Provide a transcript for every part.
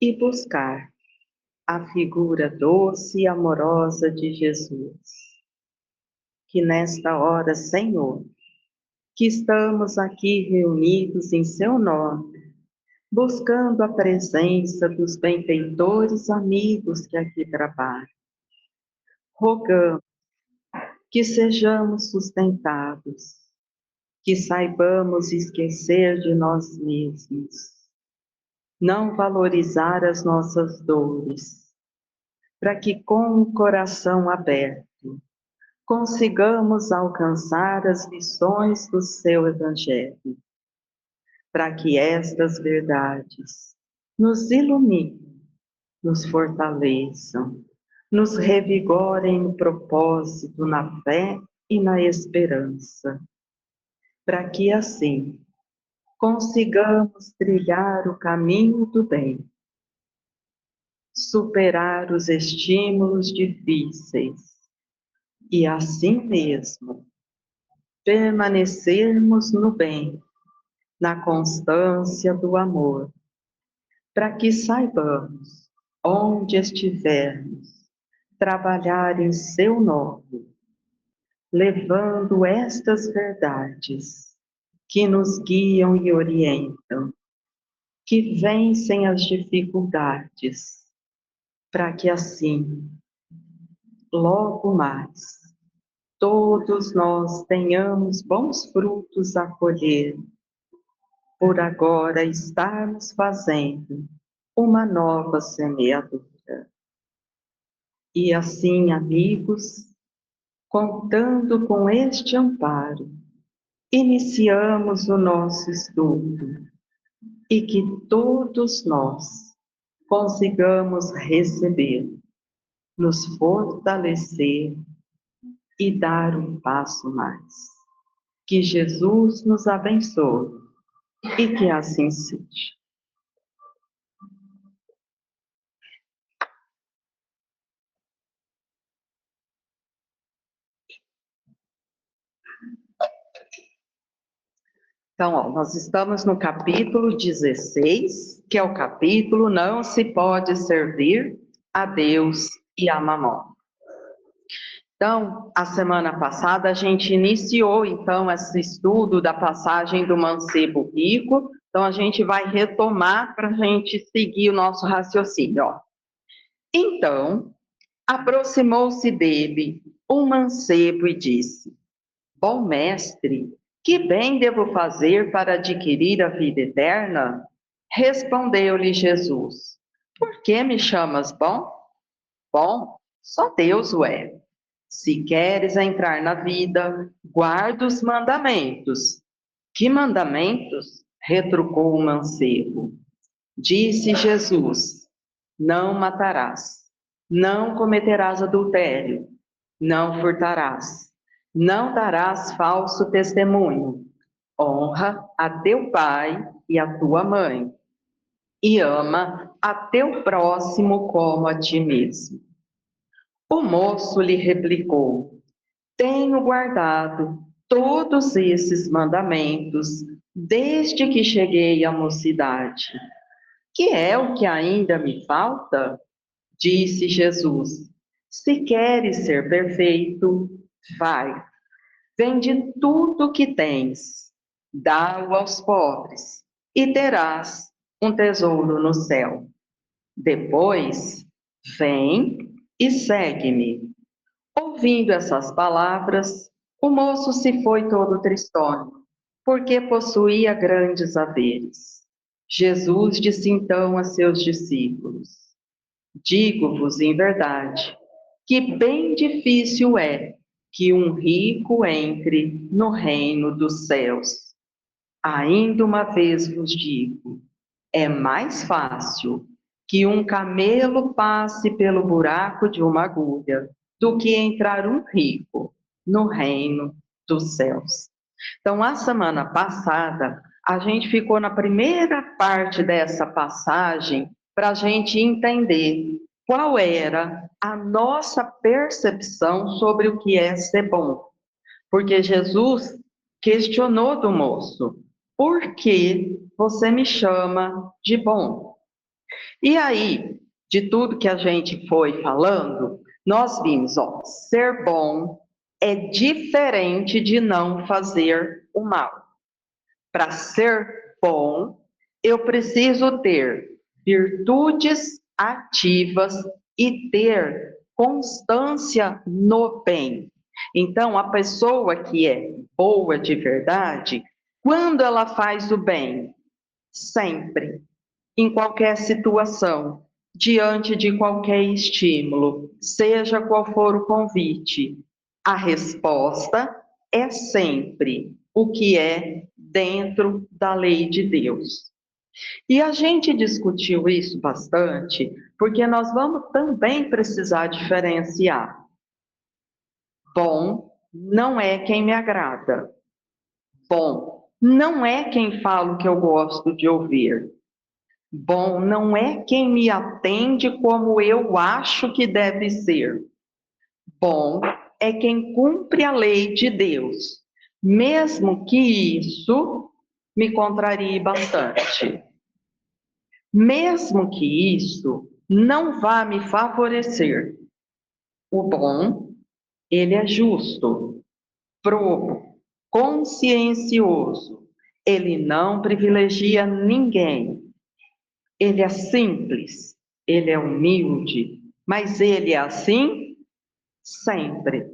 e buscar a figura doce e amorosa de Jesus. Que nesta hora, Senhor, que estamos aqui reunidos em seu nome, buscando a presença dos benfeitores amigos que aqui trabalham, rogamos que sejamos sustentados, que saibamos esquecer de nós mesmos, não valorizar as nossas dores, para que com o coração aberto consigamos alcançar as lições do seu Evangelho, para que estas verdades nos iluminem, nos fortaleçam, nos revigorem no propósito, na fé e na esperança, para que assim consigamos trilhar o caminho do bem, superar os estímulos difíceis e assim mesmo permanecermos no bem, na constância do amor, para que saibamos, onde estivermos, trabalhar em seu nome, levando estas verdades que nos guiam e orientam, que vencem as dificuldades, para que assim, logo mais, todos nós tenhamos bons frutos a colher, por agora estarmos fazendo uma nova semeadura. E assim, amigos, contando com este amparo, iniciamos o nosso estudo e que todos nós consigamos receber, nos fortalecer e dar um passo mais. Que Jesus nos abençoe e que assim seja. Então, nós estamos no capítulo 16, que é o capítulo Não se pode servir a Deus e a Mamon. Então, a semana passada a gente iniciou, então, esse estudo da passagem do mancebo rico. Então, a gente vai retomar para a gente seguir o nosso raciocínio. Então, aproximou-se dele um mancebo e disse: Bom mestre, que bem devo fazer para adquirir a vida eterna? Respondeu-lhe Jesus: Por que me chamas bom? Bom, só Deus o é. Se queres entrar na vida, guarda os mandamentos. Que mandamentos? Retrucou o mancebo. Disse Jesus: Não matarás, não cometerás adultério, não furtarás, não darás falso testemunho, honra a teu pai e a tua mãe, e ama a teu próximo como a ti mesmo. O moço lhe replicou: Tenho guardado todos esses mandamentos desde que cheguei à mocidade. Que é o que ainda me falta? Disse Jesus: Se queres ser perfeito, vai, vende tudo o que tens, dá-o aos pobres, e terás um tesouro no céu. Depois, vem e segue-me. Ouvindo essas palavras, o moço se foi todo tristonho, porque possuía grandes haveres. Jesus disse então a seus discípulos: Digo-vos em verdade, que bem difícil é que um rico entre no reino dos céus. Ainda uma vez vos digo, é mais fácil que um camelo passe pelo buraco de uma agulha do que entrar um rico no reino dos céus. Então, a semana passada, a gente ficou na primeira parte dessa passagem para a gente entender qual era a nossa percepção sobre o que é ser bom. Porque Jesus questionou do moço: por que você me chama de bom? E aí, de tudo que a gente foi falando, nós vimos, ó, ser bom é diferente de não fazer o mal. Para ser bom, eu preciso ter virtudes ativas e ter constância no bem. Então, a pessoa que é boa de verdade, quando ela faz o bem, sempre, em qualquer situação, diante de qualquer estímulo, seja qual for o convite, a resposta é sempre o que é dentro da lei de Deus. E a gente discutiu isso bastante, porque nós vamos também precisar diferenciar. Bom não é quem me agrada. Bom não é quem fala o que eu gosto de ouvir. Bom não é quem me atende como eu acho que deve ser. Bom é quem cumpre a lei de Deus, mesmo que isso me contrarie bastante. Mesmo que isso não vá me favorecer. O bom, ele é justo, probo, consciencioso. Ele não privilegia ninguém. Ele é simples, ele é humilde, mas ele é assim sempre.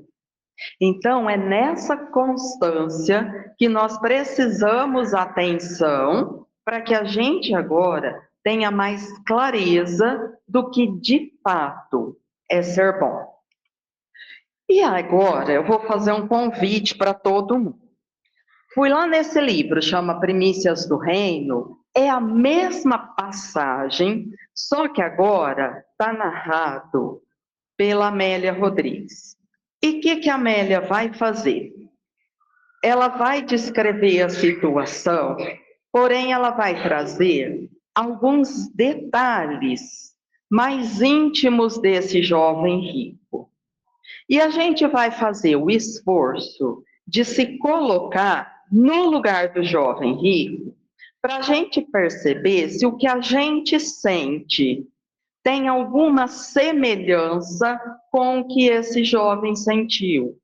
Então, é nessa constância que nós precisamos atenção para que a gente agora tenha mais clareza do que de fato é ser bom. E agora eu vou fazer um convite para todo mundo. Fui lá nesse livro, chama Primícias do Reino, é a mesma passagem, só que agora está narrado pela Amélia Rodrigues. E o que a Amélia vai fazer? Ela vai descrever a situação, porém ela vai trazer alguns detalhes mais íntimos desse jovem rico. E a gente vai fazer o esforço de se colocar no lugar do jovem rico, para a gente perceber se o que a gente sente tem alguma semelhança com o que esse jovem sentiu.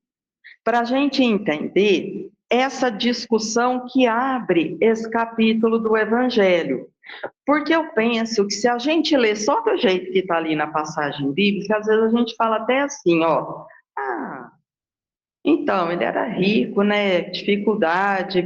Para a gente entender essa discussão que abre esse capítulo do Evangelho. Porque eu penso que se a gente lê só do jeito que está ali na passagem bíblica, às vezes a gente fala até assim, ó, ah, então, ele era rico, né? Dificuldade.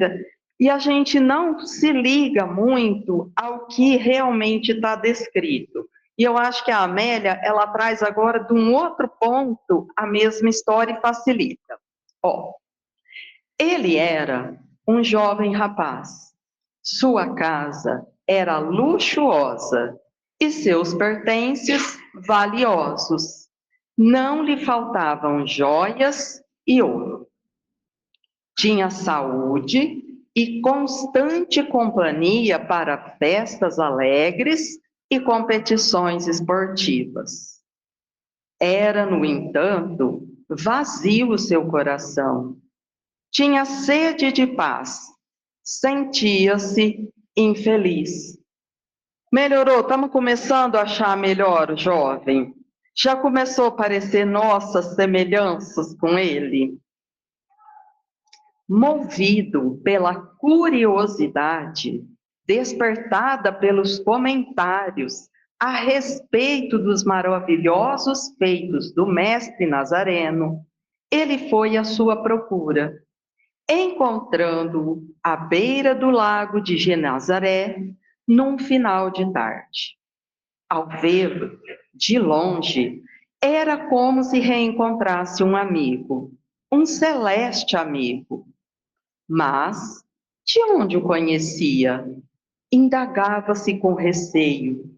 E a gente não se liga muito ao que realmente está descrito. E eu acho que a Amélia, ela traz agora de um outro ponto a mesma história e facilita. Ó, ele era um jovem rapaz. Sua casa era luxuosa e seus pertences valiosos. Não lhe faltavam joias e ouro. Tinha saúde e constante companhia para festas alegres e competições esportivas. Era, no entanto, vazio o seu coração. Tinha sede de paz. Sentia-se infeliz. Melhorou, estamos começando a achar melhor o jovem. Já começou a aparecer nossas semelhanças com ele. Movido pela curiosidade, despertada pelos comentários a respeito dos maravilhosos feitos do mestre Nazareno, ele foi à sua procura. Encontrando-o à beira do lago de Genazaré, num final de tarde. Ao vê-lo, de longe, era como se reencontrasse um amigo, um celeste amigo. Mas, de onde o conhecia? Indagava-se com receio,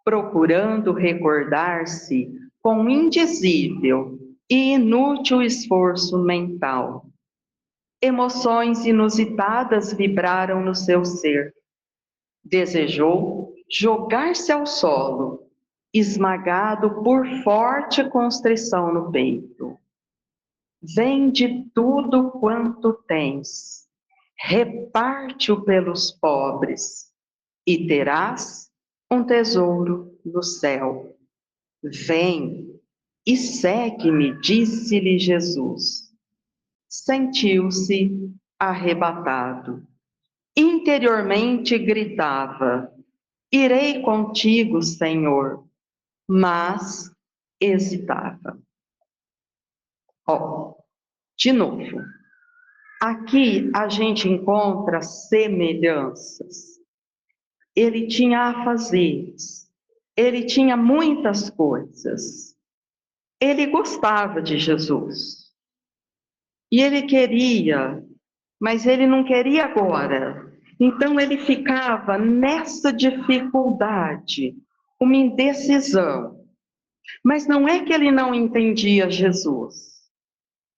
procurando recordar-se com indizível e inútil esforço mental. Emoções inusitadas vibraram no seu ser. Desejou jogar-se ao solo, esmagado por forte constrição no peito. Vende tudo quanto tens, reparte-o pelos pobres, e terás um tesouro no céu. Vem e segue-me, disse-lhe Jesus. Sentiu-se arrebatado. Interiormente gritava: Irei contigo, Senhor, mas hesitava. Ó, de novo, aqui a gente encontra semelhanças. Ele tinha afazeres, ele tinha muitas coisas, ele gostava de Jesus, e ele queria, mas ele não queria agora. Então ele ficava nessa dificuldade, uma indecisão. Mas não é que ele não entendia Jesus,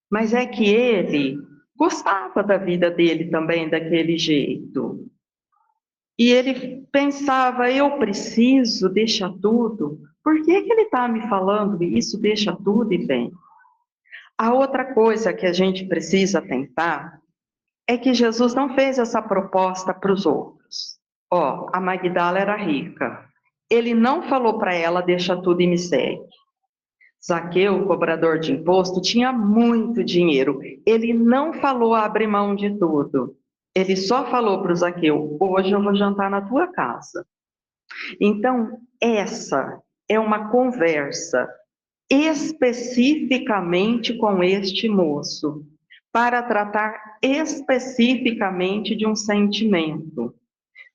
mas é que ele gostava da vida dele também daquele jeito. E ele pensava, eu preciso, deixa tudo. Por que que ele está me falando isso, deixa tudo e vem? A outra coisa que a gente precisa tentar é que Jesus não fez essa proposta para os outros. Ó, a Magdala era rica. Ele não falou para ela, deixa tudo e me segue. Zaqueu, o cobrador de imposto, tinha muito dinheiro. Ele não falou abre mão de tudo. Ele só falou para o Zaqueu, hoje eu vou jantar na tua casa. Então, essa é uma conversa especificamente com este moço, para tratar especificamente de um sentimento.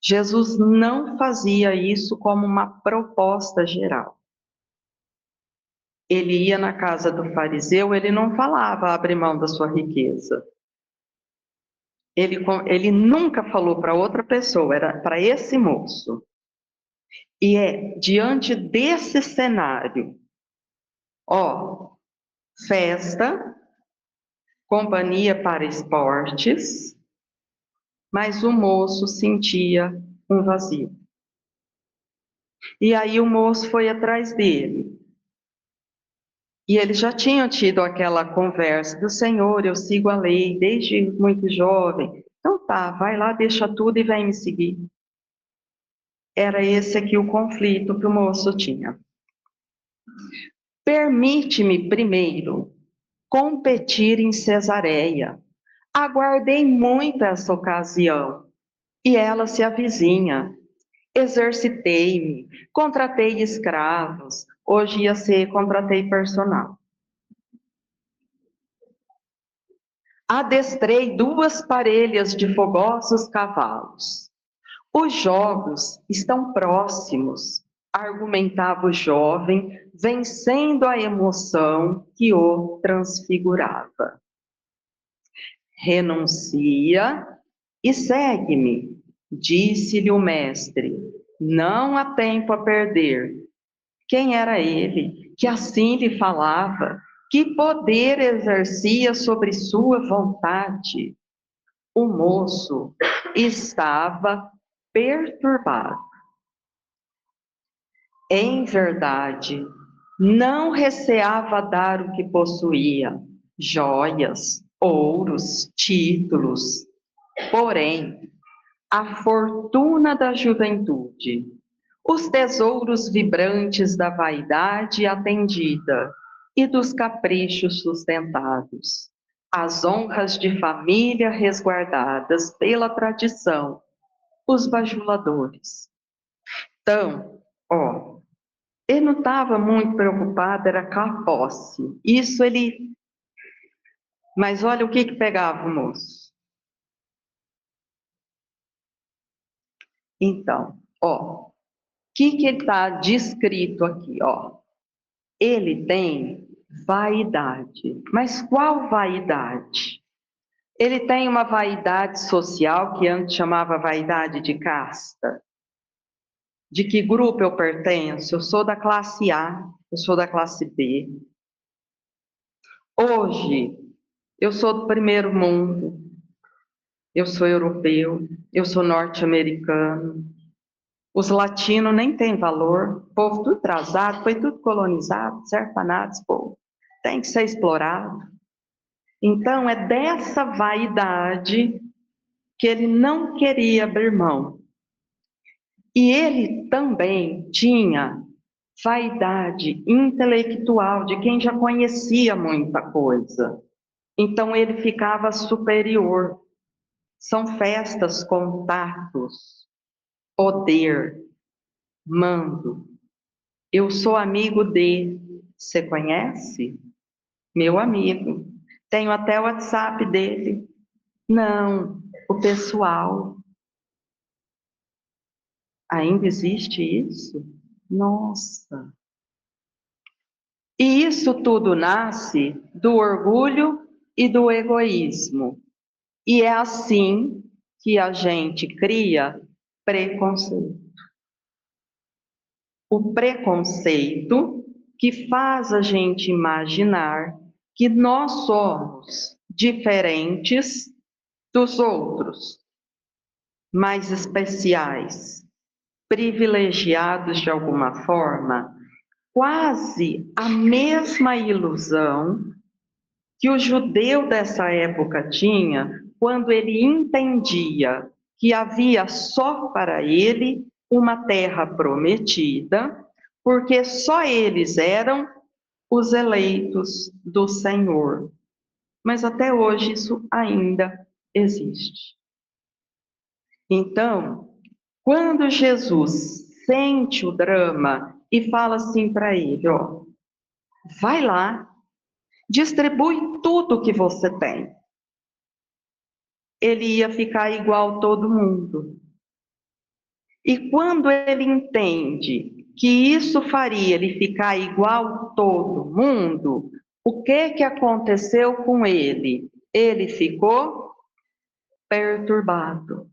Jesus não fazia isso como uma proposta geral. Ele ia na casa do fariseu, ele não falava, abre mão da sua riqueza. Ele nunca falou para outra pessoa, era para esse moço. E é diante desse cenário, ó, festa, companhia para esportes, mas o moço sentia um vazio. E aí o moço foi atrás dele. E eles já tinham tido aquela conversa do Senhor, eu sigo a lei desde muito jovem. Então tá, vai lá, deixa tudo e vem me seguir. Era esse aqui o conflito que o moço tinha. Permite-me primeiro competir em Cesareia. Aguardei muito essa ocasião e ela se avizinha. Exercitei-me, contratei escravos, hoje ia ser contratei personal. Adestrei 2 parelhas de fogosos cavalos. Os jogos estão próximos, argumentava o jovem, vencendo a emoção que o transfigurava. Renuncia e segue-me, disse-lhe o mestre. Não há tempo a perder. Quem era ele que assim lhe falava? Que poder exercia sobre sua vontade? O moço estava perturbado. Em verdade, não receava dar o que possuía, joias, ouros, títulos, porém, a fortuna da juventude, os tesouros vibrantes da vaidade atendida e dos caprichos sustentados, as honras de família resguardadas pela tradição, os bajuladores. Então, ó, ele não estava muito preocupado, era com a posse. Isso ele. Mas olha o que pegava o moço. Então, ó, o que está descrito aqui, ó? Ele tem vaidade. Mas qual vaidade? Ele tem uma vaidade social que antes chamava vaidade de casta. De que grupo eu pertenço? Eu sou da classe A, eu sou da classe B. Hoje, eu sou do primeiro mundo, eu sou europeu, eu sou norte-americano. Os latinos nem têm valor, o povo tudo atrasado, foi tudo colonizado, não serve para nada, esse povo. Tem que ser explorado. Então, é dessa vaidade que ele não queria abrir mão. E ele também tinha vaidade intelectual de quem já conhecia muita coisa. Então ele ficava superior. São festas com status, poder, mando. Eu sou amigo de. Você conhece? Meu amigo. Tenho até o WhatsApp dele. Não, o pessoal. Ainda existe isso? Nossa. E isso tudo nasce do orgulho e do egoísmo. E é assim que a gente cria preconceito. O preconceito que faz a gente imaginar que nós somos diferentes dos outros, mais especiais, privilegiados de alguma forma, quase a mesma ilusão que o judeu dessa época tinha quando ele entendia que havia só para ele uma terra prometida, porque só eles eram os eleitos do Senhor. Mas até hoje isso ainda existe. Então, quando Jesus sente o drama e fala assim para ele, ó, vai lá, distribui tudo que você tem. Ele ia ficar igual todo mundo. E quando ele entende que isso faria ele ficar igual todo mundo, o que aconteceu com ele? Ele ficou perturbado.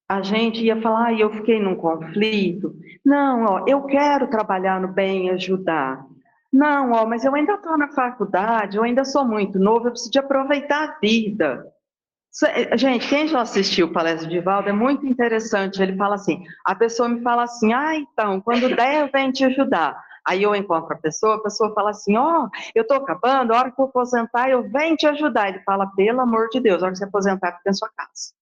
A gente ia falar, eu fiquei num conflito. Não, ó, eu quero trabalhar no bem e ajudar. Não, ó, mas eu ainda estou na faculdade, eu ainda sou muito novo, eu preciso de aproveitar a vida. Gente, quem já assistiu o Palestra de Valdo é muito interessante. Ele fala assim: a pessoa me fala assim, então, quando der, eu venho te ajudar. Aí eu encontro a pessoa fala assim: eu estou acabando, a hora que eu aposentar, eu venho te ajudar. Ele fala: pelo amor de Deus, a hora que você aposentar, fica na sua casa.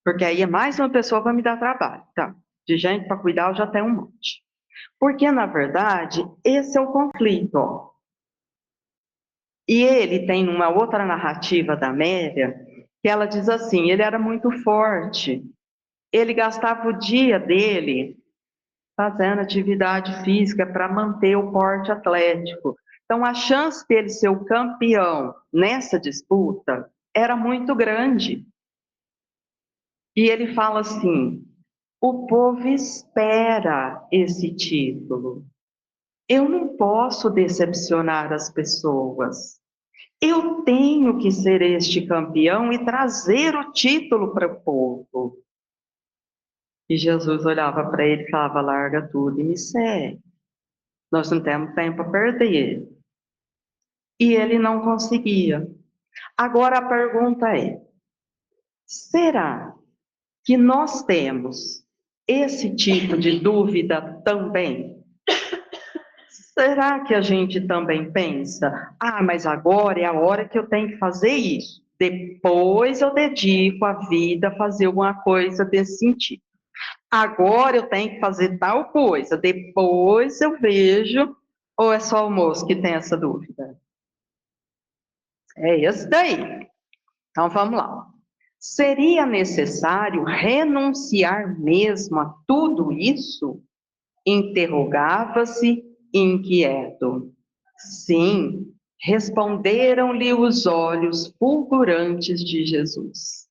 Porque aí é mais uma pessoa para me dar trabalho. Tá? De gente para cuidar, eu já tenho um monte. Porque, na verdade, esse é o conflito. Ó. E ele tem uma outra narrativa da Amélia, que ela diz assim: ele era muito forte, ele gastava o dia dele fazendo atividade física para manter o porte atlético. Então, a chance dele ser o campeão nessa disputa era muito grande. E ele fala assim: o povo espera esse título. Eu não posso decepcionar as pessoas. Eu tenho que ser este campeão e trazer o título para o povo. E Jesus olhava para ele e falava: larga tudo e me segue. Nós não temos tempo a perder. E ele não conseguia. Agora a pergunta é: será que nós temos esse tipo de dúvida também? Será que a gente também pensa, mas agora é a hora que eu tenho que fazer isso. Depois eu dedico a vida a fazer alguma coisa desse sentido. Agora eu tenho que fazer tal coisa, depois eu vejo, ou é só o moço que tem essa dúvida? É esse daí. Então vamos lá. Seria necessário renunciar mesmo a tudo isso? Interrogava-se inquieto. Sim, responderam-lhe os olhos fulgurantes de Jesus.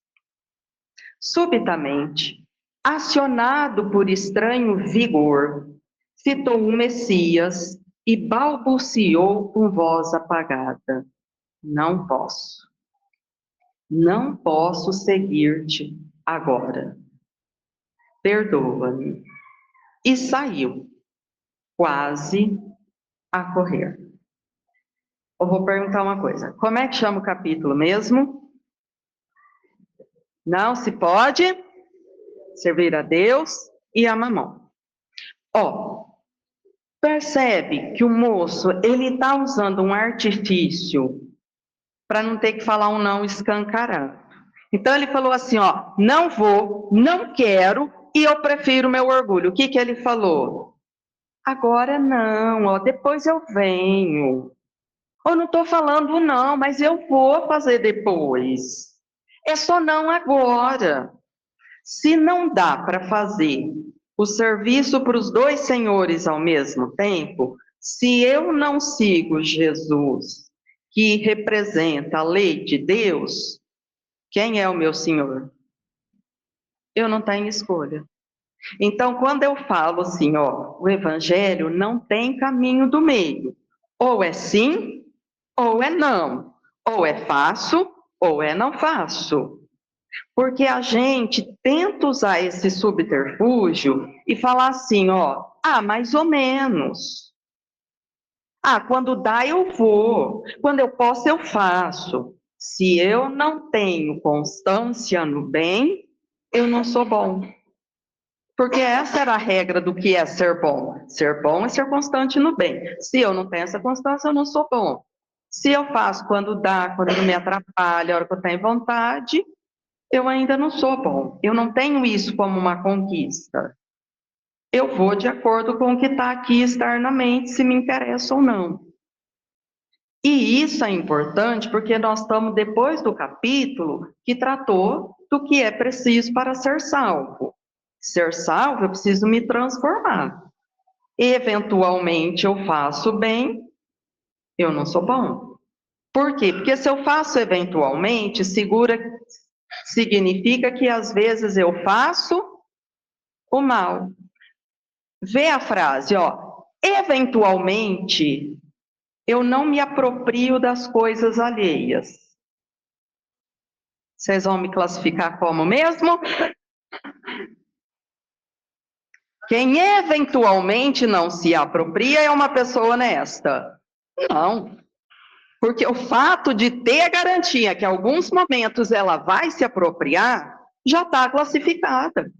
Subitamente, acionado por estranho vigor, citou o Messias e balbuciou com voz apagada: não posso, não posso seguir-te agora. Perdoa-me. E saiu, quase a correr. Eu vou perguntar uma coisa: como é que chama o capítulo mesmo? Não se pode servir a Deus e a Mamon. Ó, percebe que o moço ele está usando um artifício para não ter que falar um não escancarado. Então ele falou assim, ó, não vou, não quero e eu prefiro meu orgulho. O que que ele falou? Agora não, ó, depois eu venho. Eu não estou falando não, mas eu vou fazer depois. É só não agora. Se não dá para fazer o serviço para os dois senhores ao mesmo tempo, se eu não sigo Jesus, que representa a lei de Deus, quem é o meu senhor? Eu não tenho escolha. Então, quando eu falo assim, ó, o evangelho não tem caminho do meio. Ou é sim, ou é não. Ou é faço, ou é não faço. Porque a gente tenta usar esse subterfúgio e falar assim, ó, mais ou menos. Quando dá eu vou, quando eu posso eu faço. Se eu não tenho constância no bem, eu não sou bom. Porque essa era a regra do que é ser bom. Ser bom é ser constante no bem. Se eu não tenho essa constância, eu não sou bom. Se eu faço quando dá, quando não me atrapalha, a hora que eu tenho vontade, eu ainda não sou bom. Eu não tenho isso como uma conquista. Eu vou de acordo com o que está aqui externamente, se me interessa ou não. E isso é importante porque nós estamos depois do capítulo que tratou do que é preciso para ser salvo. Ser salvo, eu preciso me transformar. Eventualmente eu faço bem, eu não sou bom. Por quê? Porque se eu faço eventualmente, significa que às vezes eu faço o mal. Vê a frase, ó. Eventualmente, eu não me aproprio das coisas alheias. Vocês vão me classificar como mesmo? Quem eventualmente não se apropria é uma pessoa honesta. Não, porque o fato de ter a garantia que em alguns momentos ela vai se apropriar, já está classificada.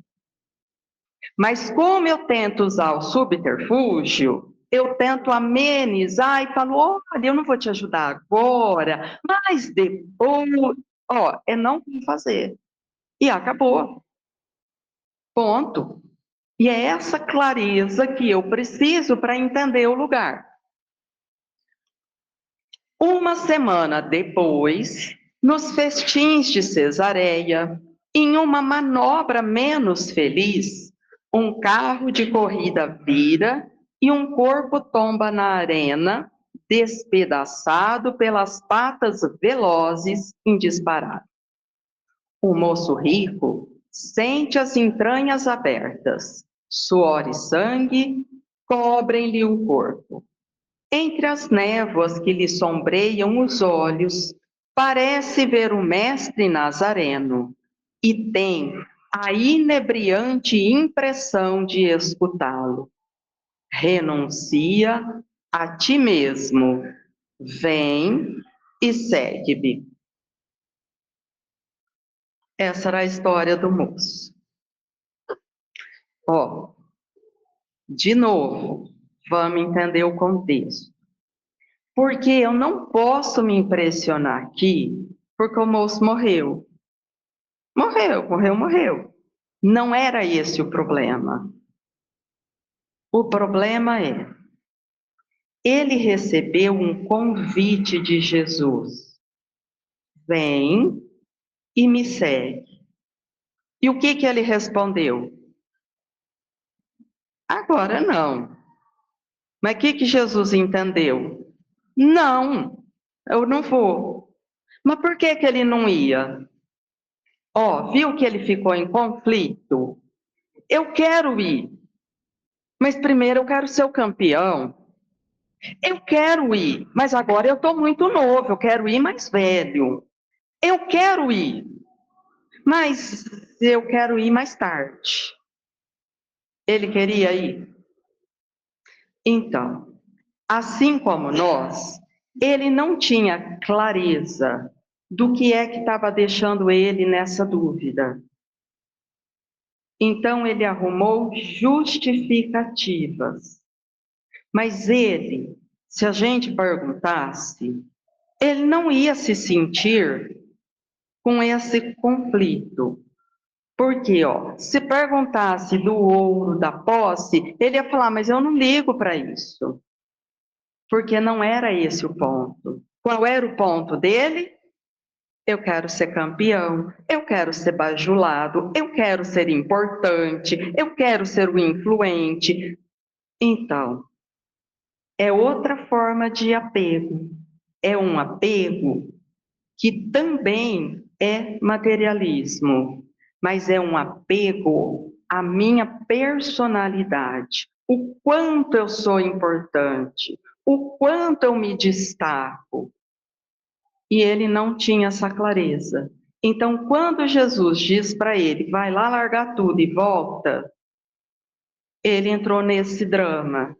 Mas como eu tento usar o subterfúgio, eu tento amenizar e falo, olha, eu não vou te ajudar agora, mas depois, ó, é não fazer. E acabou. Ponto. E é essa clareza que eu preciso para entender o lugar. Uma semana depois, nos festins de Cesareia, em uma manobra menos feliz, um carro de corrida vira e um corpo tomba na arena, despedaçado pelas patas velozes em disparada. O moço rico sente as entranhas abertas, suor e sangue cobrem-lhe o corpo. Entre as névoas que lhe sombreiam os olhos, parece ver o mestre Nazareno e tem a inebriante impressão de escutá-lo. Renuncia a ti mesmo, vem e segue-me. Essa era a história do moço. Ó, de novo, vamos entender o contexto. Porque eu não posso me impressionar aqui, porque o moço morreu. Morreu, morreu, morreu. Não era esse o problema. O problema é, ele recebeu um convite de Jesus. Vem e me segue. E o que que ele respondeu? Agora não. Mas o que que Jesus entendeu? Não, eu não vou. Mas por que que ele não ia? Ó, viu que ele ficou em conflito? Eu quero ir, mas primeiro eu quero ser o campeão. Eu quero ir, mas agora eu estou muito novo, eu quero ir mais velho. Eu quero ir, mas eu quero ir mais tarde. Ele queria ir? Então, assim como nós, ele não tinha clareza do que é que estava deixando ele nessa dúvida. Então, ele arrumou justificativas. Mas ele, se a gente perguntasse, ele não ia se sentir com esse conflito. Porque, ó, se perguntasse do ouro, da posse, ele ia falar, mas eu não ligo para isso. Porque não era esse o ponto. Qual era o ponto dele? Eu quero ser campeão, eu quero ser bajulado, eu quero ser importante, eu quero ser o influente. Então, é outra forma de apego. É um apego que também é materialismo, mas é um apego à minha personalidade. O quanto eu sou importante, o quanto eu me destaco. E ele não tinha essa clareza. Então, quando Jesus diz para ele, vai lá largar tudo e volta, ele entrou nesse drama.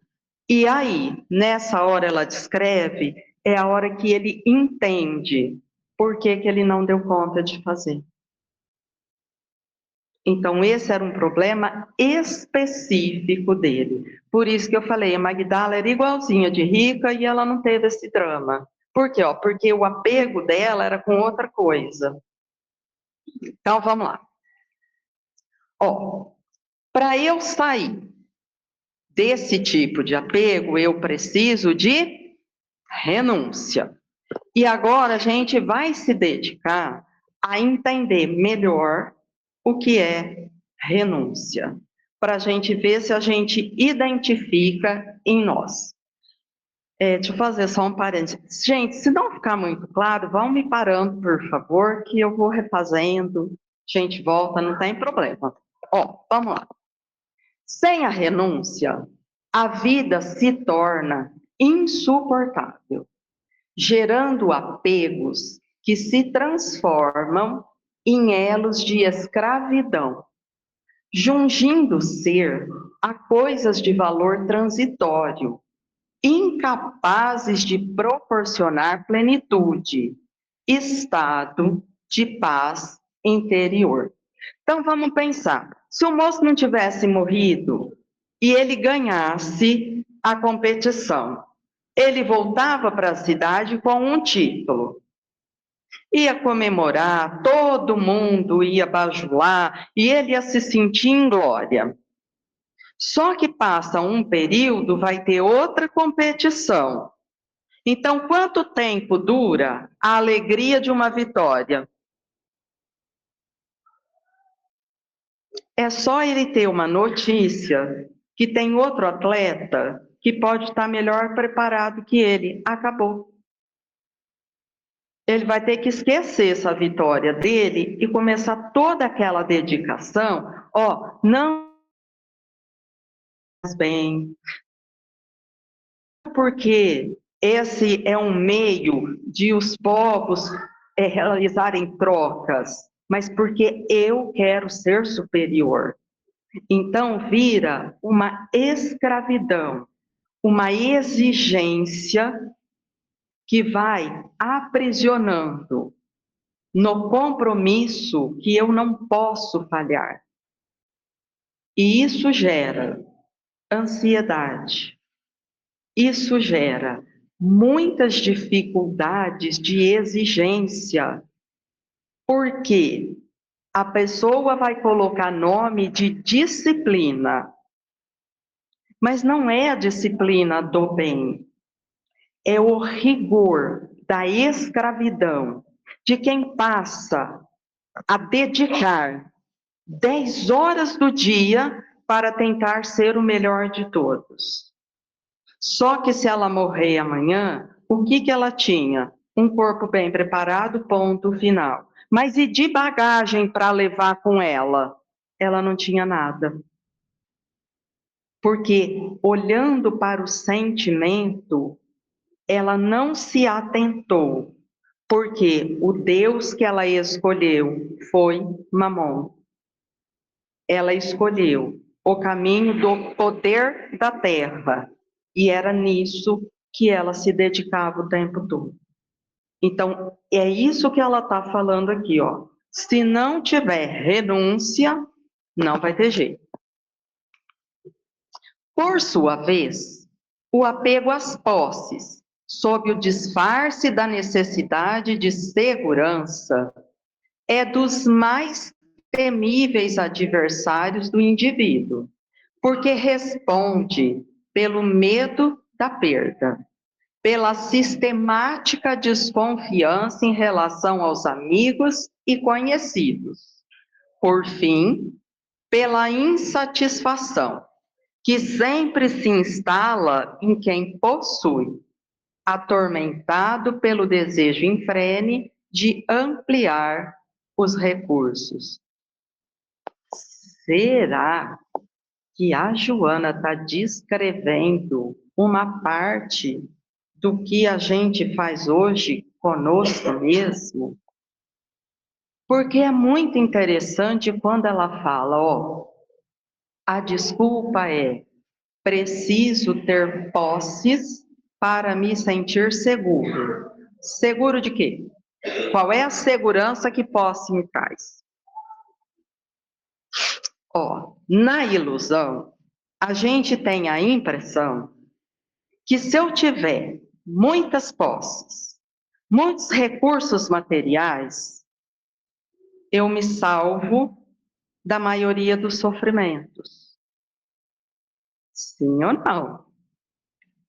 E aí, nessa hora ela descreve, é a hora que ele entende por que que ele não deu conta de fazer. Então, esse era um problema específico dele. Por isso que eu falei, a Magdala era igualzinha de rica e ela não teve esse drama. Por quê? Porque o apego dela era com outra coisa. Então, vamos lá. Para eu sair desse tipo de apego, eu preciso de renúncia. E agora a gente vai se dedicar a entender melhor o que é renúncia, para a gente ver se a gente identifica em nós. Deixa eu fazer só um parênteses. Gente, se não ficar muito claro, vão me parando, por favor, que eu vou refazendo, a gente volta, não tem problema. Vamos lá. Sem a renúncia, a vida se torna insuportável, gerando apegos que se transformam em elos de escravidão, jungindo ser a coisas de valor transitório, incapazes de proporcionar plenitude, estado de paz interior. Então vamos pensar, se o moço não tivesse morrido e ele ganhasse a competição, ele voltava para a cidade com um título. Ia comemorar, todo mundo ia bajular e ele ia se sentir em glória. Só que passa um período, vai ter outra competição. Então, quanto tempo dura a alegria de uma vitória? É só ele ter uma notícia que tem outro atleta que pode estar melhor preparado que ele. Acabou. Ele vai ter que esquecer essa vitória dele e começar toda aquela dedicação. Não faz bem, porque esse é um meio de os povos realizarem trocas, mas porque eu quero ser superior. Então vira uma escravidão, uma exigência que vai aprisionando no compromisso que eu não posso falhar. E isso gera ansiedade, isso gera muitas dificuldades de exigência, porque a pessoa vai colocar nome de disciplina, mas não é a disciplina do bem, é o rigor da escravidão, de quem passa a dedicar 10 horas do dia para tentar ser o melhor de todos. Só que se ela morrer amanhã, o que ela tinha? Um corpo bem preparado, ponto final. Mas e de bagagem para levar com ela? Ela não tinha nada. Porque olhando para o sentimento, ela não se atentou, porque o Deus que ela escolheu foi Mamon. Ela escolheu o caminho do poder da terra, e era nisso que ela se dedicava o tempo todo. Então, é isso que ela está falando aqui, ó. Se não tiver renúncia, não vai ter jeito. Por sua vez, o apego às posses, sob o disfarce da necessidade de segurança, é dos mais temíveis adversários do indivíduo, porque responde pelo medo da perda, pela sistemática desconfiança em relação aos amigos e conhecidos, por fim, pela insatisfação, que sempre se instala em quem possui, atormentado pelo desejo infrene de ampliar os recursos. Será que a Joana está descrevendo uma parte do que a gente faz hoje conosco mesmo? Porque é muito interessante quando ela fala, ó, a desculpa é: preciso ter posses para me sentir seguro. Seguro de quê? Qual é a segurança que posse me traz? Ó, na ilusão, a gente tem a impressão que se eu tiver muitas posses, muitos recursos materiais, eu me salvo da maioria dos sofrimentos. Sim ou não?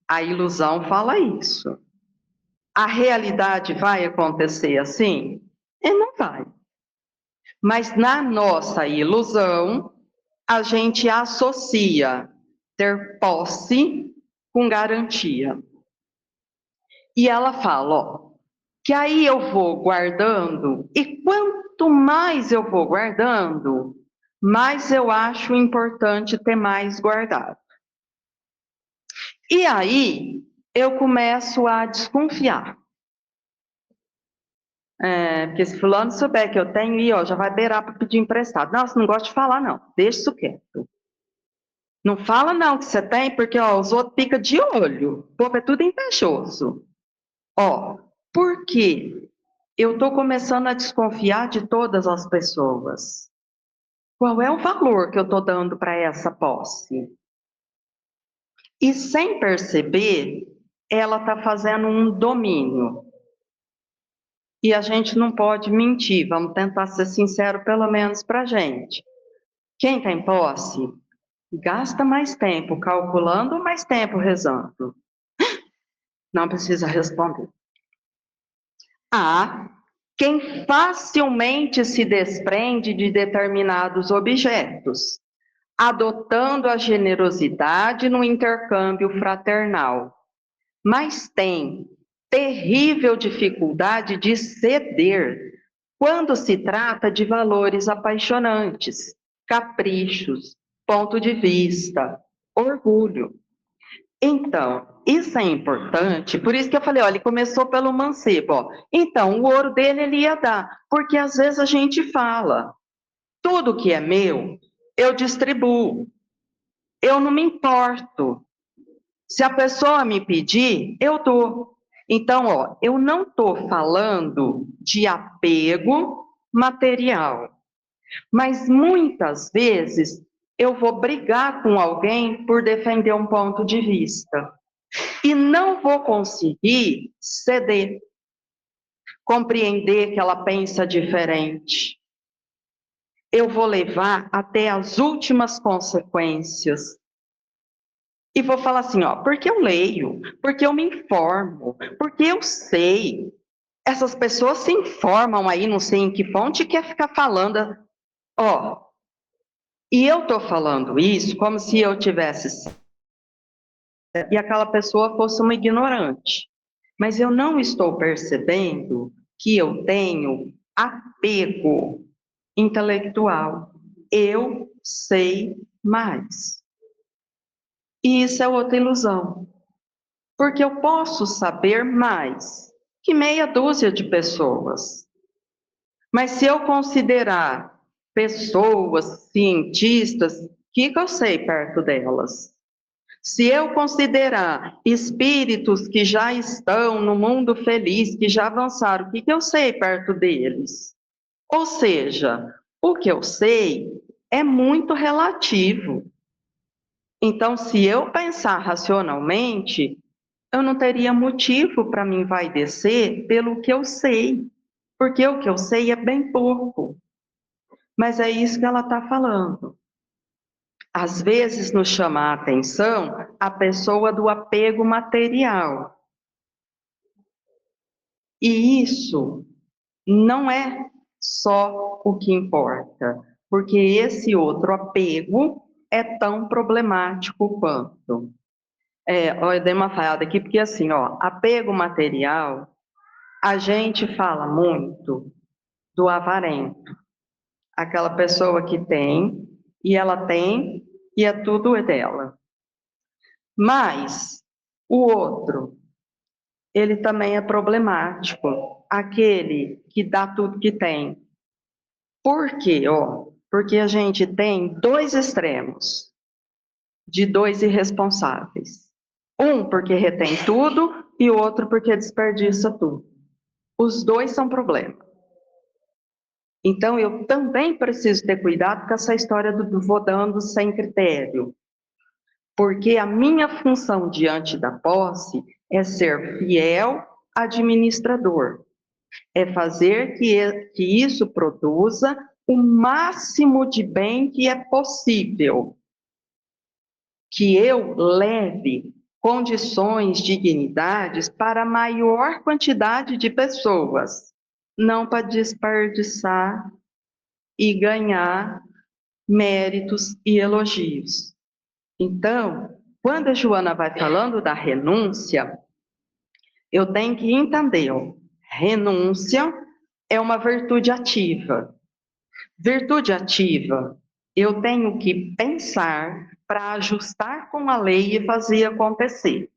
A ilusão fala isso. A realidade vai acontecer assim? E não vai. Mas na nossa ilusão, a gente associa ter posse com garantia. E ela fala, ó, que aí eu vou guardando, e quanto mais eu vou guardando, mais eu acho importante ter mais guardado. E aí eu começo a desconfiar. Porque se fulano souber que eu tenho, e ó, já vai beirar para pedir emprestado. Nossa, não gosto de falar, não. Deixa isso quieto. Não fala não que você tem, porque ó, os outros ficam de olho. O povo é tudo invejoso. Ó, por quê? Eu estou começando a desconfiar de todas as pessoas. Qual é o valor que eu estou dando para essa posse? E sem perceber, ela está fazendo um domínio. E a gente não pode mentir, vamos tentar ser sincero pelo menos para a gente. Quem tem posse, gasta mais tempo calculando ou mais tempo rezando? Não precisa responder. Há quem facilmente se desprende de determinados objetos, adotando a generosidade no intercâmbio fraternal, mas tem terrível dificuldade de ceder quando se trata de valores apaixonantes, caprichos, ponto de vista, orgulho. Então, isso é importante, por isso que eu falei, olha, ele começou pelo mancebo, ó. Então, o ouro dele ele ia dar, porque às vezes a gente fala, tudo que é meu, eu distribuo, eu não me importo. Se a pessoa me pedir, eu dou. Então, ó, eu não estou falando de apego material, mas muitas vezes eu vou brigar com alguém por defender um ponto de vista e não vou conseguir ceder, compreender que ela pensa diferente. Eu vou levar até as últimas consequências. E vou falar assim, ó, porque eu leio, porque eu me informo, porque eu sei. Essas pessoas se informam aí, não sei em que fonte, quer ficar falando, ó. E eu tô falando isso como se eu tivesse e aquela pessoa fosse uma ignorante. Mas eu não estou percebendo que eu tenho apego intelectual. Eu sei mais. E isso é outra ilusão. Porque eu posso saber mais que meia dúzia de pessoas. Mas se eu considerar pessoas, cientistas, o que eu sei perto delas? Se eu considerar espíritos que já estão no mundo feliz, que já avançaram, o que eu sei perto deles? Ou seja, o que eu sei é muito relativo. Então, se eu pensar racionalmente, eu não teria motivo para me envaidecer pelo que eu sei, porque o que eu sei é bem pouco. Mas é isso que ela está falando. Às vezes nos chama a atenção a pessoa do apego material. E isso não é só o que importa, porque esse outro apego é tão problemático quanto. Eu dei uma falhada aqui, porque assim, apego material, a gente fala muito do avarento, aquela pessoa que tem, e ela tem, e é tudo dela. Mas o outro, ele também é problemático, aquele que dá tudo que tem. Por quê? Porque a gente tem dois extremos de dois irresponsáveis. Um porque retém tudo e o outro porque desperdiça tudo. Os dois são problema. Então eu também preciso ter cuidado com essa história do vou dando sem critério. Porque a minha função diante da posse é ser fiel administrador, é fazer que isso produza o máximo de bem que é possível, que eu leve condições, dignidades para a maior quantidade de pessoas, não para desperdiçar e ganhar méritos e elogios. Então, quando a Joana vai falando da renúncia, eu tenho que entender, renúncia é uma virtude ativa. Virtude ativa, eu tenho que pensar para ajustar com a lei e fazer acontecer.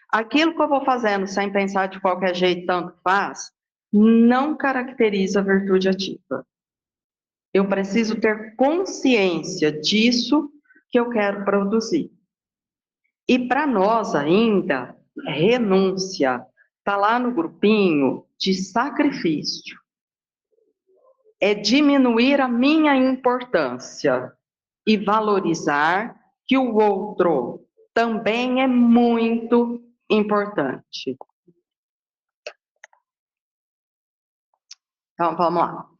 Aquilo que eu vou fazendo sem pensar de qualquer jeito, tanto faz, não caracteriza a virtude ativa. Eu preciso ter consciência disso que eu quero produzir. E para nós ainda, renúncia está lá no grupinho de sacrifício. É diminuir a minha importância e valorizar que o outro também é muito importante. Então, vamos lá.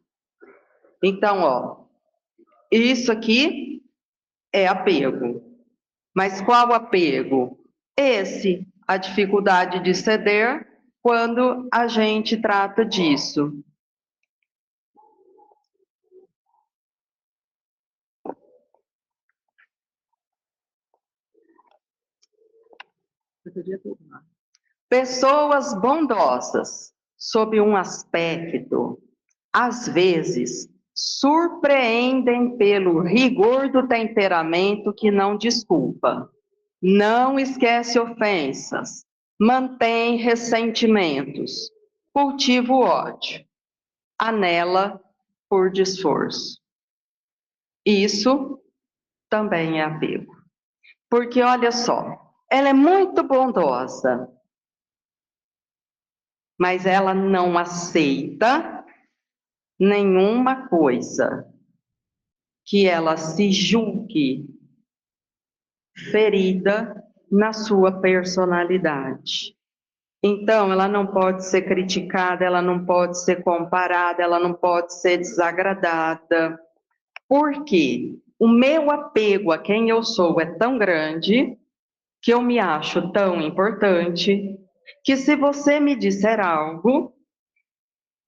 Então, isso aqui é apego. Mas qual apego? A dificuldade de ceder quando a gente trata disso. Pessoas bondosas, sob um aspecto, às vezes, surpreendem pelo rigor do temperamento que não desculpa, não esquece ofensas, mantém ressentimentos, cultiva o ódio, anela por desforço. Isso também é apego. Porque olha só, ela é muito bondosa, mas ela não aceita nenhuma coisa que ela se julgue ferida na sua personalidade. Então, ela não pode ser criticada, ela não pode ser comparada, ela não pode ser desagradada. Por quê? O meu apego a quem eu sou é tão grande que eu me acho tão importante que se você me disser algo,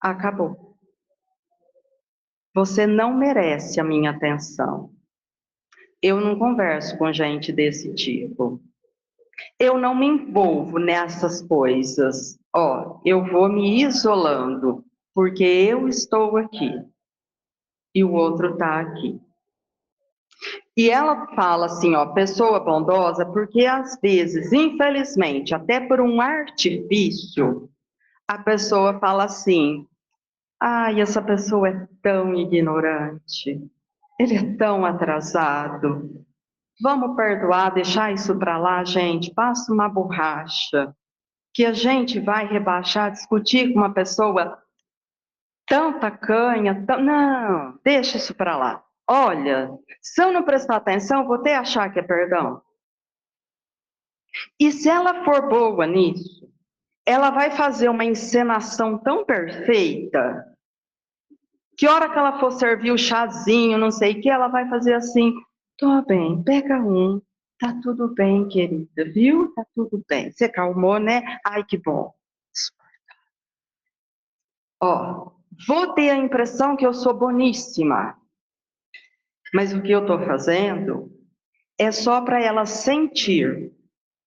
acabou. Você não merece a minha atenção. Eu não converso com gente desse tipo. Eu não me envolvo nessas coisas. Eu vou me isolando, porque eu estou aqui e o outro está aqui. E ela fala assim, pessoa bondosa, porque às vezes, infelizmente, até por um artifício, a pessoa fala assim: ai, essa pessoa é tão ignorante, ele é tão atrasado. Vamos perdoar, deixar isso para lá, gente. Passa uma borracha, que a gente vai rebaixar, discutir com uma pessoa tão tacanha, não, deixa isso para lá. Olha, se eu não prestar atenção, vou até achar que é perdão. E se ela for boa nisso, ela vai fazer uma encenação tão perfeita, que hora que ela for servir o chazinho, não sei o que, ela vai fazer assim, tô bem, pega um, tá tudo bem, querida, viu? Tá tudo bem. Você calmou, né? Ai, que bom. Ó, vou ter a impressão que eu sou boníssima, mas o que eu estou fazendo é só para ela sentir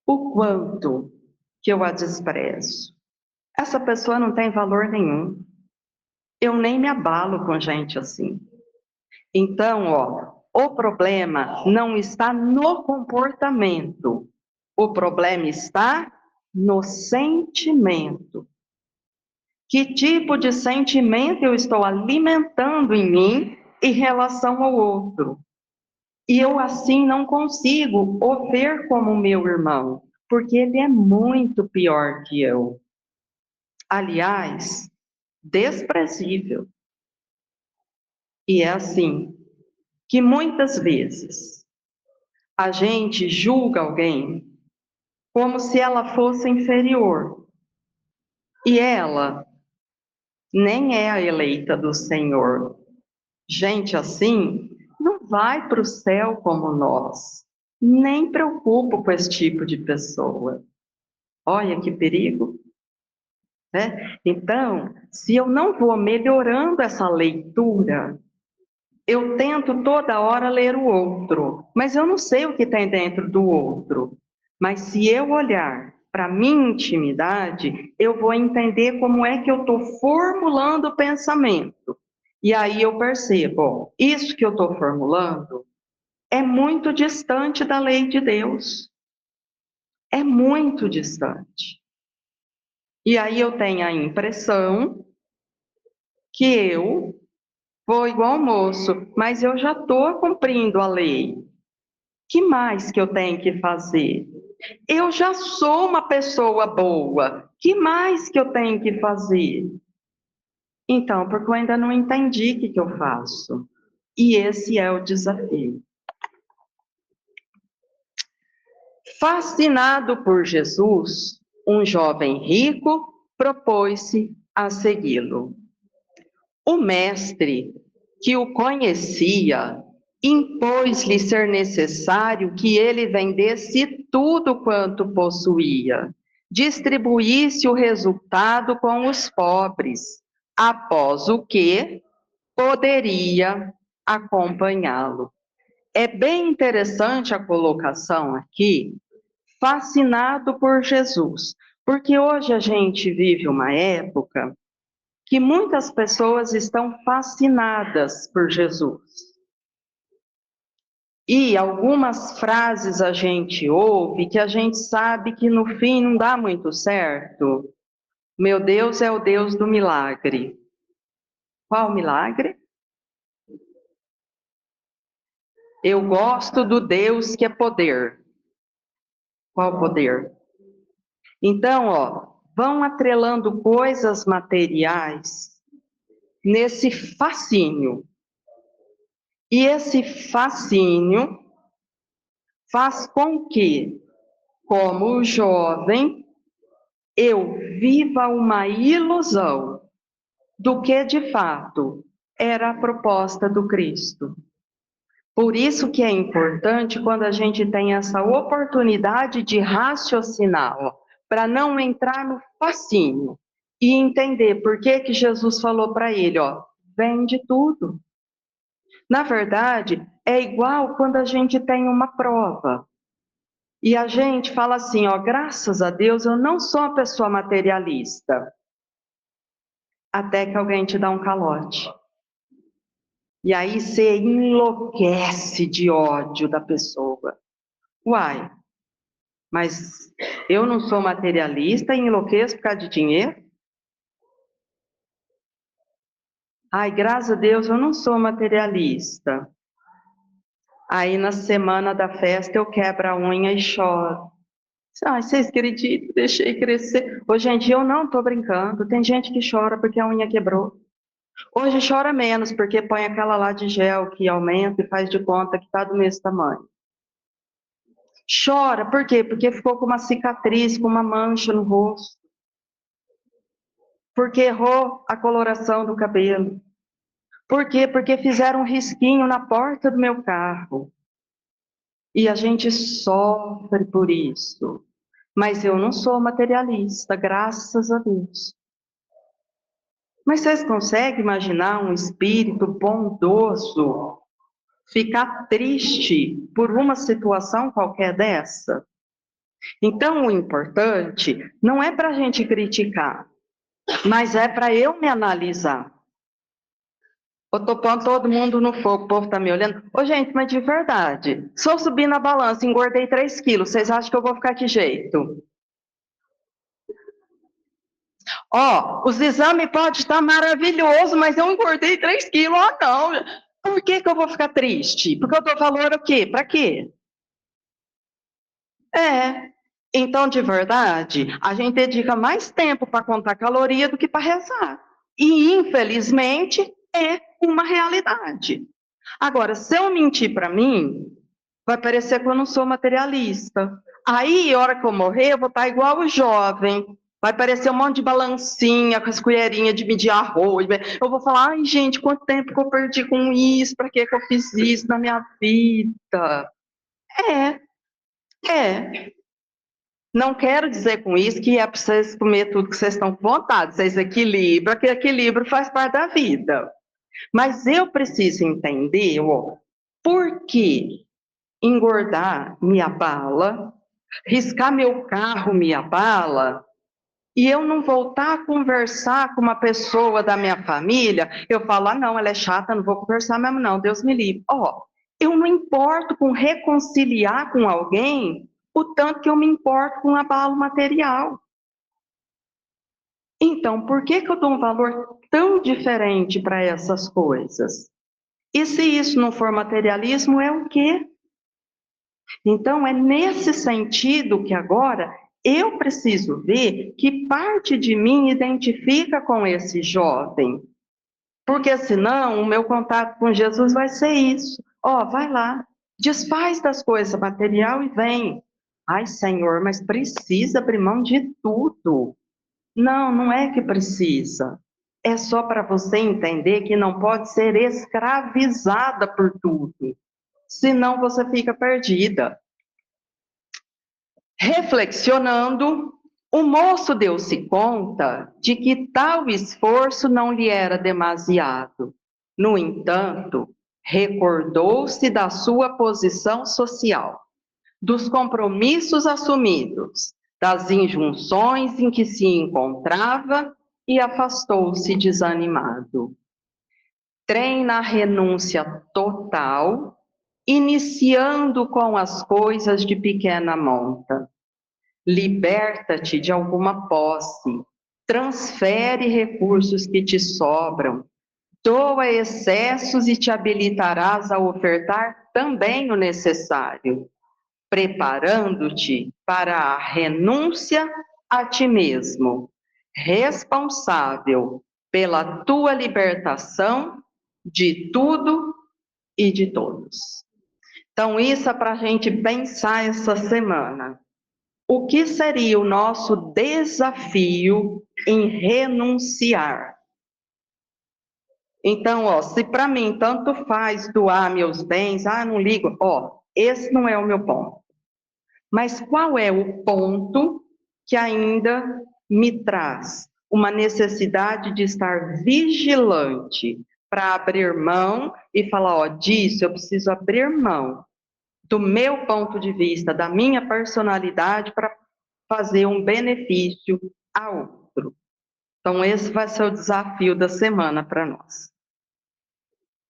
o quanto que eu a desprezo. Essa pessoa não tem valor nenhum. Eu nem me abalo com gente assim. Então, ó, o problema não está no comportamento. O problema está no sentimento. Que tipo de sentimento eu estou alimentando em mim em relação ao outro? E eu assim não consigo o ver como meu irmão, porque ele é muito pior que eu. Aliás, desprezível. E é assim que muitas vezes a gente julga alguém como se ela fosse inferior. E ela nem é a eleita do Senhor. Gente assim não vai para o céu como nós. Nem preocupo com esse tipo de pessoa. Olha que perigo, né? Então, se eu não vou melhorando essa leitura, eu tento toda hora ler o outro, mas eu não sei o que tem dentro do outro. Mas se eu olhar para a minha intimidade, eu vou entender como é que eu estou formulando o pensamento. E aí eu percebo, ó, isso que eu estou formulando é muito distante da lei de Deus. É muito distante. E aí eu tenho a impressão que eu vou igual moço, mas eu já estou cumprindo a lei. Que mais que eu tenho que fazer? Eu já sou uma pessoa boa. Que mais que eu tenho que fazer? Então, porque eu ainda não entendi o que eu faço. E esse é o desafio. Fascinado por Jesus, um jovem rico propôs-se a segui-lo. O mestre, que o conhecia, impôs-lhe ser necessário que ele vendesse tudo quanto possuía, distribuísse o resultado com os pobres, após o que poderia acompanhá-lo. É bem interessante a colocação aqui, fascinado por Jesus, porque hoje a gente vive uma época que muitas pessoas estão fascinadas por Jesus. E algumas frases a gente ouve que a gente sabe que no fim não dá muito certo. Meu Deus é o Deus do milagre. Qual milagre? Eu gosto do Deus que é poder. Qual poder? Então, ó, vão atrelando coisas materiais nesse fascínio. E esse fascínio faz com que, como jovem, eu viva uma ilusão do que de fato era a proposta do Cristo. Por isso que é importante quando a gente tem essa oportunidade de raciocinar, para não entrar no fascínio e entender por que que Jesus falou para ele, ó, vende tudo. Na verdade, é igual quando a gente tem uma prova. E a gente fala assim, ó, graças a Deus eu não sou uma pessoa materialista. Até que alguém te dá um calote. E aí você enlouquece de ódio da pessoa. Uai, mas eu não sou materialista e enlouqueço por causa de dinheiro? Ai, graças a Deus eu não sou materialista. Aí na semana da festa eu quebro a unha e choro. Ai, vocês acreditam? Deixei crescer. Hoje em dia eu não estou brincando. Tem gente que chora porque a unha quebrou. Hoje chora menos porque põe aquela lá de gel que aumenta e faz de conta que está do mesmo tamanho. Chora, por quê? Porque ficou com uma cicatriz, com uma mancha no rosto. porque errou a coloração do cabelo. Por quê? Porque fizeram um risquinho na porta do meu carro. E a gente sofre por isso. Mas eu não sou materialista, graças a Deus. Mas vocês conseguem imaginar um espírito bondoso ficar triste por uma situação qualquer dessa? Então, o importante não é para a gente criticar, mas é para eu me analisar. Eu tô pondo todo mundo no fogo, o povo tá me olhando. Ô, gente, mas de verdade, se eu subir na balança e engordei 3 quilos, vocês acham que eu vou ficar que jeito? Ó, os exames podem estar maravilhosos, mas eu engordei 3 quilos, não. Por que que eu vou ficar triste? Porque eu dou valor ao quê? Para quê? É. Então, de verdade, a gente dedica mais tempo para contar caloria do que para rezar. E, infelizmente, é uma realidade. Agora, se eu mentir para mim, vai parecer que eu não sou materialista. Aí, a hora que eu morrer, eu vou estar igual o jovem. Vai parecer um monte de balancinha, com as colherinhas de medir arroz. Eu vou falar, ai, gente, quanto tempo que eu perdi com isso? Para que eu fiz isso na minha vida? É, é. Não quero dizer com isso que é para vocês comer tudo que vocês estão com vontade. Vocês equilibram, que equilíbrio faz parte da vida. Mas eu preciso entender, ó, por que engordar me abala, riscar meu carro me abala, e eu não voltar a conversar com uma pessoa da minha família, eu falo, ah, não, ela é chata, não vou conversar mesmo não, Deus me livre. Ó, eu não importo com reconciliar com alguém o tanto que eu me importo com abalo material. Então, por que que eu dou um valor tão diferente para essas coisas? E se isso não for materialismo, é o quê? Então, é nesse sentido que agora eu preciso ver que parte de mim identifica com esse jovem. Porque senão o meu contato com Jesus vai ser isso. Ó, vai lá, desfaz das coisas material e vem. Ai, Senhor, mas precisa abrir mão de tudo. Não, não é que precisa. É só para você entender que não pode ser escravizada por tudo. Senão você fica perdida. Reflexionando, o moço deu-se conta de que tal esforço não lhe era demasiado. No entanto, recordou-se da sua posição social, dos compromissos assumidos, das injunções em que se encontrava e afastou-se desanimado. Treina a renúncia total, iniciando com as coisas de pequena monta. Liberta-te de alguma posse, transfere recursos que te sobram, doa excessos e te habilitarás a ofertar também o necessário, preparando-te para a renúncia a ti mesmo, responsável pela tua libertação de tudo e de todos. Então, isso é para a gente pensar essa semana. O que seria o nosso desafio em renunciar? Então, ó, se para mim tanto faz doar meus bens, não ligo, ó, esse não é o meu ponto. Mas qual é o ponto que ainda me traz uma necessidade de estar vigilante para abrir mão e falar, ó, disso eu preciso abrir mão do meu ponto de vista, da minha personalidade para fazer um benefício a outro. Então, esse vai ser o desafio da semana para nós.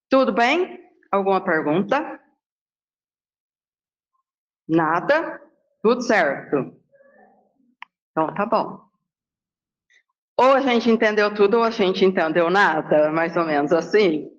Tudo bem? Alguma pergunta? Nada? Tudo certo. Então, tá bom. Ou a gente entendeu tudo ou a gente entendeu nada, mais ou menos assim.